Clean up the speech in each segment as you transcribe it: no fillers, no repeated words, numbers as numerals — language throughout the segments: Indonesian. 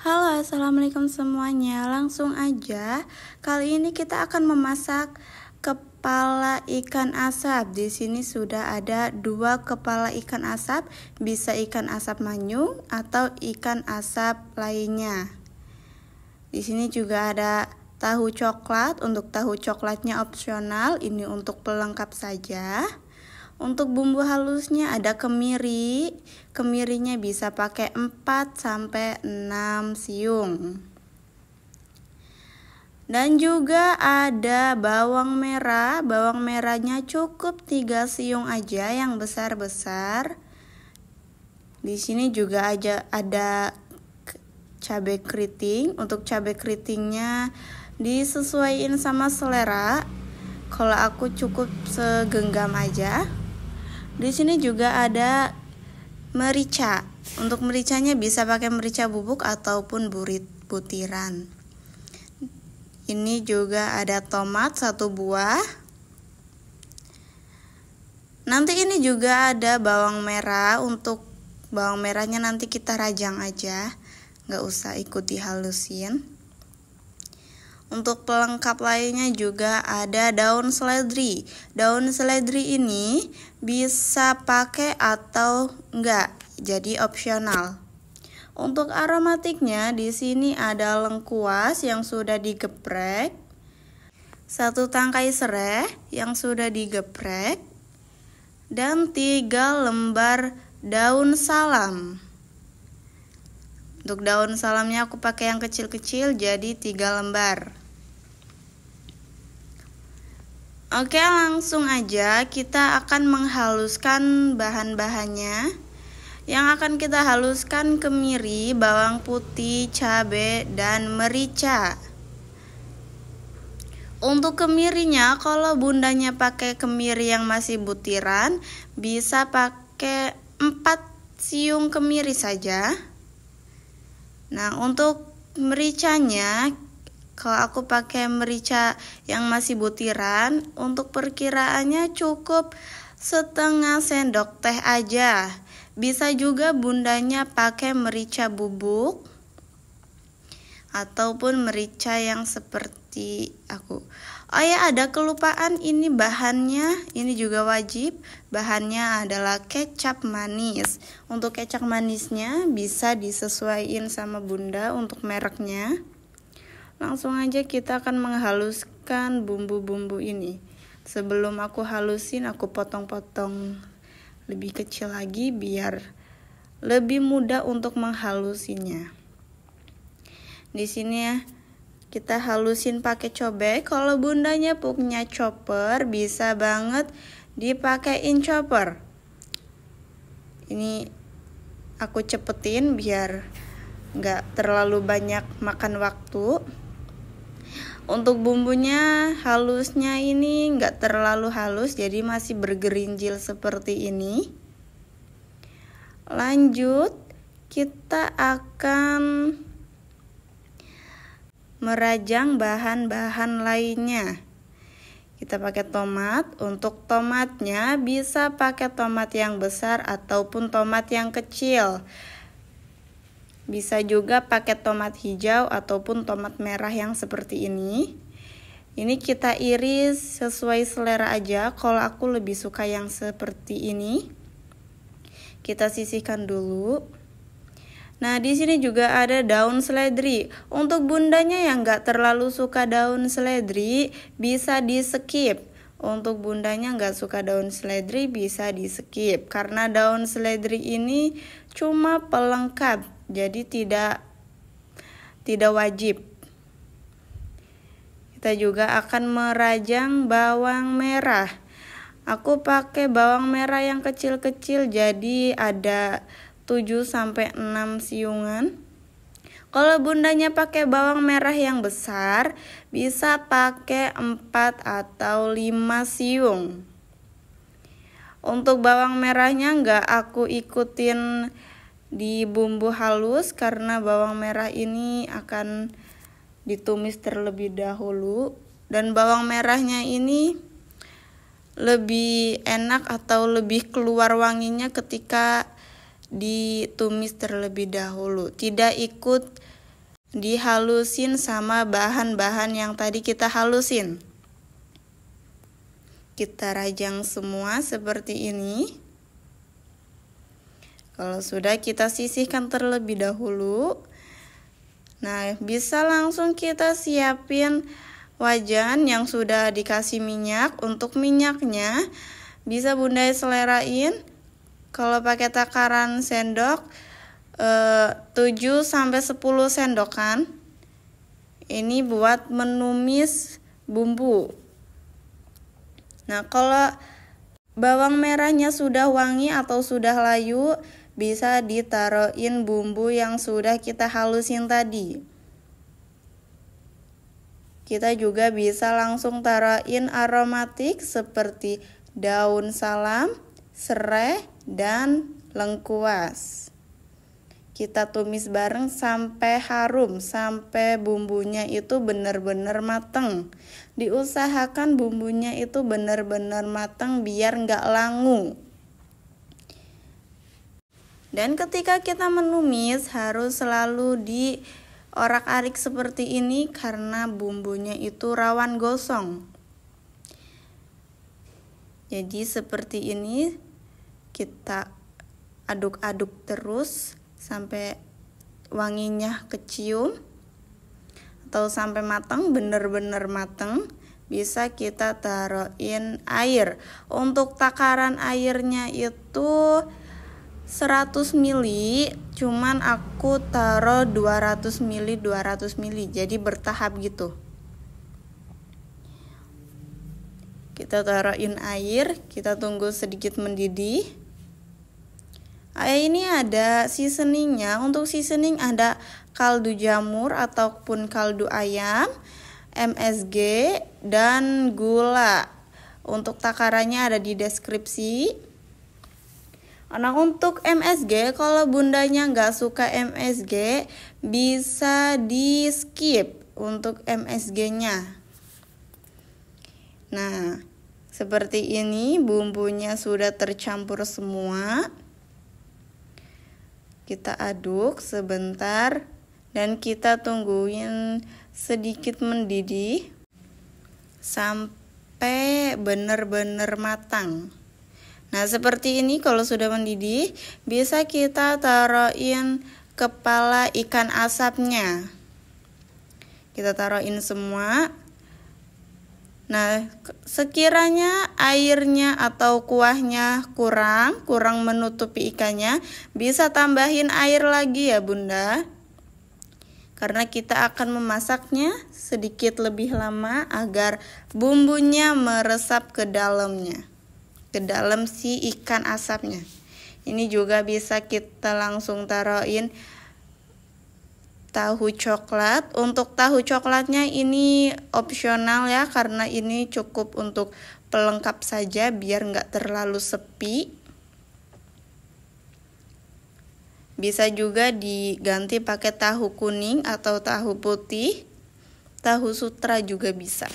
Halo, assalamualaikum semuanya. Langsung aja, kali ini kita akan memasak kepala ikan asap. Di sini sudah ada 2 kepala ikan asap, bisa ikan asap manyung atau ikan asap lainnya. Di sini juga ada tahu coklat. Untuk tahu coklatnya opsional, ini untuk pelengkap saja. Untuk bumbu halusnya ada kemiri. Kemirinya bisa pakai 4 sampai 6 siung. Dan juga ada bawang merah. Bawang merahnya cukup 3 siung aja yang besar-besar. Di sini juga ada cabai keriting. Untuk cabai keritingnya disesuaikan sama selera. Kalau aku cukup segenggam aja. Di sini juga ada merica. Untuk mericanya bisa pakai merica bubuk ataupun butiran. Ini juga ada tomat 1 buah. Nanti ini juga ada bawang merah. Untuk bawang merahnya nanti kita rajang aja, nggak usah ikut dihalusin. Untuk pelengkap lainnya juga ada daun seledri. Daun seledri ini bisa pakai atau enggak, jadi opsional. Untuk aromatiknya di sini ada lengkuas yang sudah digeprek, 1 tangkai serai yang sudah digeprek, dan 3 lembar daun salam. Untuk daun salamnya aku pakai yang kecil-kecil, jadi 3 lembar. Oke, langsung aja kita akan menghaluskan bahan-bahannya. Yang akan kita haluskan kemiri, bawang putih, cabai, dan merica. Untuk kemirinya, kalau bundanya pakai kemiri yang masih butiran, bisa pakai 4 siung kemiri saja. Nah, untuk mericanya, kalau aku pakai merica yang masih butiran, untuk perkiraannya cukup setengah sendok teh aja. Bisa juga bundanya pakai merica bubuk ataupun merica yang seperti aku. Oh ya, ada kelupaan, ini bahannya, ini juga wajib. Bahannya adalah kecap manis. Untuk kecap manisnya bisa disesuaikan sama bunda untuk mereknya. Langsung aja kita akan menghaluskan bumbu-bumbu ini. Sebelum aku halusin, aku potong-potong lebih kecil lagi biar lebih mudah untuk menghalusinya. Di sini ya, kita halusin pakai cobek. Kalau bundanya punya chopper, bisa banget dipakein chopper. Ini aku cepetin biar nggak terlalu banyak makan waktu. Untuk bumbunya halusnya ini nggak terlalu halus, jadi masih bergerinjil seperti ini. Lanjut, kita akan merajang bahan-bahan lainnya. Kita pakai tomat. Untuk tomatnya bisa pakai tomat yang besar ataupun tomat yang kecil. Bisa juga pakai tomat hijau ataupun tomat merah yang seperti ini. Ini kita iris sesuai selera aja. Kalau aku lebih suka yang seperti ini. Kita sisihkan dulu. Nah, di sini juga ada daun seledri. Untuk bundanya yang nggak terlalu suka daun seledri, bisa di skip. Untuk bundanya nggak suka daun seledri, bisa di skip. Karena daun seledri ini cuma pelengkap, jadi tidak wajib. Kita juga akan merajang bawang merah. Aku pakai bawang merah yang kecil-kecil, jadi ada 7 sampai 6 siungan. Kalau bundanya pakai bawang merah yang besar, bisa pakai 4 atau 5 siung. Untuk bawang merahnya nggak aku ikutin di bumbu halus karena bawang merah ini akan ditumis terlebih dahulu. Dan bawang merahnya ini lebih enak atau lebih keluar wanginya ketika ditumis terlebih dahulu, tidak ikut dihalusin sama bahan-bahan yang tadi kita halusin. Kita rajang semua seperti ini. Kalau sudah, kita sisihkan terlebih dahulu. Nah, bisa langsung kita siapin wajan yang sudah dikasih minyak. Untuk minyaknya bisa Bunda selerain. Kalau pakai takaran sendok 7-10 sendokan. Ini buat menumis bumbu. Nah, kalau bawang merahnya sudah wangi atau sudah layu, bisa ditaruhin bumbu yang sudah kita halusin tadi. Kita juga bisa langsung taruhin aromatik seperti daun salam, serai, dan lengkuas. Kita tumis bareng sampai harum, sampai bumbunya itu benar-benar mateng. Diusahakan bumbunya itu benar-benar mateng biar nggak langu. Dan ketika kita menumis harus selalu diorak-arik seperti ini karena bumbunya itu rawan gosong. Jadi seperti ini kita aduk-aduk terus sampai wanginya kecium atau sampai matang, benar-benar matang. Bisa kita taruhin air. Untuk takaran airnya itu 100 ml, cuman aku taruh 200 ml, jadi bertahap gitu. Kita taruhin air, kita tunggu sedikit mendidih. Ini ada seasoningnya. Untuk seasoning ada kaldu jamur ataupun kaldu ayam, MSG, dan gula. Untuk takarannya ada di deskripsi. Nah, untuk MSG, kalau bundanya nggak suka MSG, bisa di skip untuk MSG-nya. Nah, seperti ini bumbunya sudah tercampur semua. Kita aduk sebentar dan kita tungguin sedikit mendidih sampai benar-benar matang. Nah, seperti ini kalau sudah mendidih, bisa kita taruhin kepala ikan asapnya. Kita taruhin semua. Nah, sekiranya airnya atau kuahnya kurang menutupi ikannya, bisa tambahin air lagi ya Bunda. Karena kita akan memasaknya sedikit lebih lama agar bumbunya meresap ke dalamnya, ke dalam si ikan asapnya. Ini juga bisa kita langsung taruhin tahu coklat. Untuk tahu coklatnya ini opsional ya, karena ini cukup untuk pelengkap saja biar nggak terlalu sepi. Bisa juga diganti pakai tahu kuning atau tahu putih, tahu sutra juga bisa.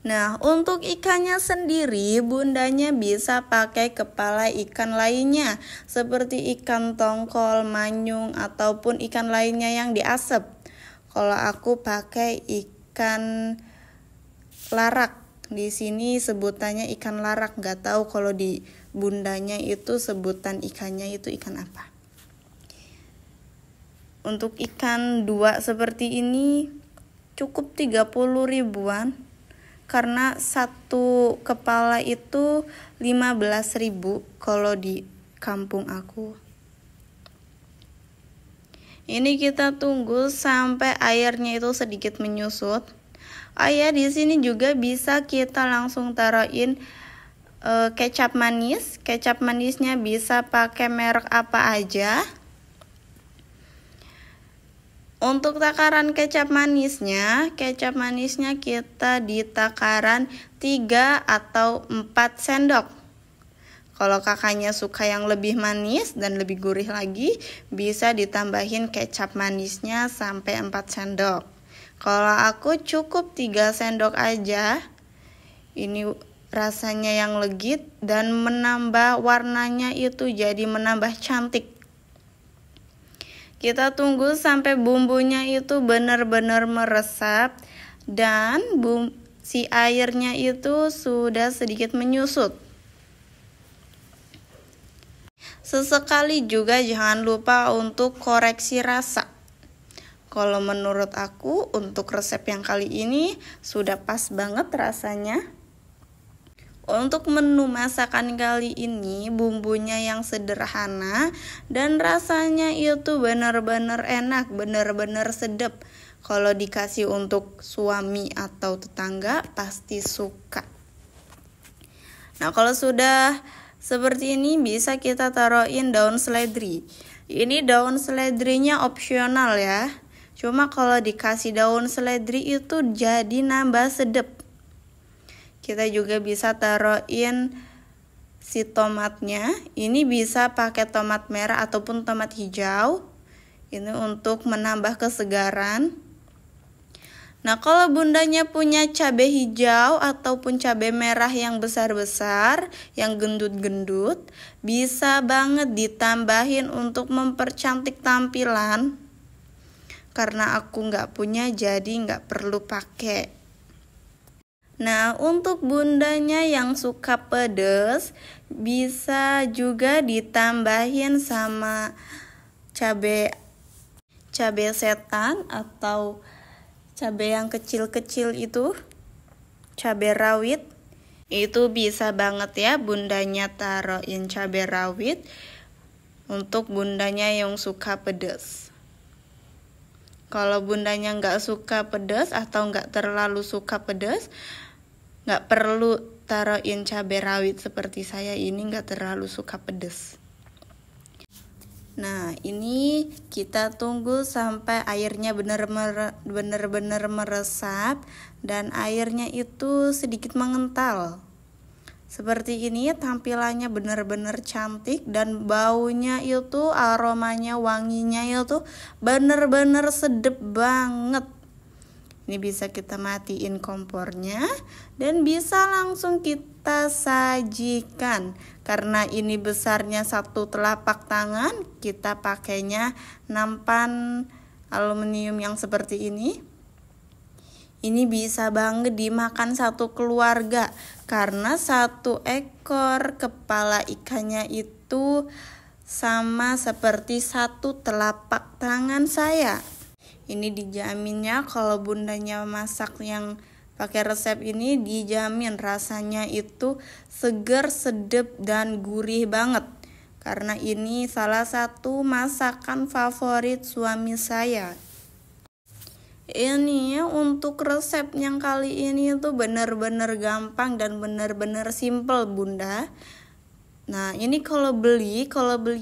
Nah, untuk ikannya sendiri, bundanya bisa pakai kepala ikan lainnya, seperti ikan tongkol, manyung, ataupun ikan lainnya yang diasap. Kalau aku pakai ikan larak, di sini sebutannya ikan larak, nggak tahu kalau di bundanya itu sebutan ikannya itu ikan apa. Untuk ikan dua seperti ini cukup 30 ribuan. Karena satu kepala itu 15.000 kalau di kampung aku. Ini kita tunggu sampai airnya itu sedikit menyusut. Di sini juga bisa kita langsung taruhin kecap manis. Kecap manisnya bisa pakai merek apa aja. Untuk takaran kecap manisnya kita di takaran 3 atau 4 sendok. Kalau kakaknya suka yang lebih manis dan lebih gurih lagi, bisa ditambahin kecap manisnya sampai 4 sendok. Kalau aku cukup 3 sendok aja. Ini rasanya yang legit dan menambah warnanya itu jadi menambah cantik. Kita tunggu sampai bumbunya itu benar-benar meresap dan si airnya itu sudah sedikit menyusut. Sesekali juga jangan lupa untuk koreksi rasa. Kalau menurut aku untuk resep yang kali ini sudah pas banget rasanya. Untuk menu masakan kali ini bumbunya yang sederhana dan rasanya itu benar-benar enak, benar-benar sedap. Kalau dikasih untuk suami atau tetangga pasti suka. Nah, kalau sudah seperti ini bisa kita taruhin daun seledri. Ini daun seledrinya opsional ya. Cuma kalau dikasih daun seledri itu jadi nambah sedap. Kita juga bisa taruhin si tomatnya. Ini bisa pakai tomat merah ataupun tomat hijau. Ini untuk menambah kesegaran. Nah, kalau bundanya punya cabai hijau ataupun cabai merah yang besar-besar, yang gendut-gendut, bisa banget ditambahin untuk mempercantik tampilan. Karena aku nggak punya, jadi nggak perlu pakai. Nah, untuk bundanya yang suka pedas, bisa juga ditambahin sama cabai setan atau cabai yang kecil-kecil itu, cabai rawit. Itu bisa banget ya bundanya taruhin cabai rawit untuk bundanya yang suka pedas. Kalau bundanya nggak suka pedas atau nggak terlalu suka pedas, nggak perlu taruhin cabai rawit seperti saya ini nggak terlalu suka pedas. Nah, ini kita tunggu sampai airnya benar-benar meresap dan airnya itu sedikit mengental. Seperti ini tampilannya benar-benar cantik dan baunya itu, aromanya, wanginya itu benar-benar sedap banget. Ini bisa kita matiin kompornya dan bisa langsung kita sajikan. Karena ini besarnya 1 telapak tangan, kita pakainya nampan aluminium yang seperti ini. Ini bisa banget dimakan satu keluarga karena 1 ekor kepala ikannya itu sama seperti 1 telapak tangan saya. Ini dijaminnya kalau bundanya masak yang pakai resep ini dijamin rasanya itu segar, sedap dan gurih banget. Karena ini salah satu masakan favorit suami saya. Ini untuk resep yang kali ini itu benar-benar gampang dan benar-benar simple bunda. Nah, ini kalau beli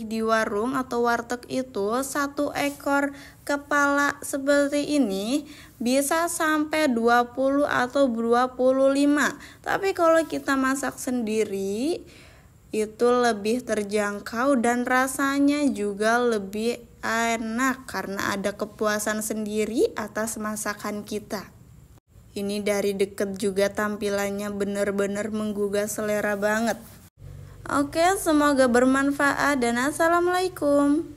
di warung atau warteg itu 1 ekor kepala seperti ini bisa sampai 20 atau 25. Tapi kalau kita masak sendiri itu lebih terjangkau dan rasanya juga lebih enak karena ada kepuasan sendiri atas masakan kita. Ini dari deket juga tampilannya benar-benar menggugah selera banget. Oke, semoga bermanfaat dan assalamualaikum.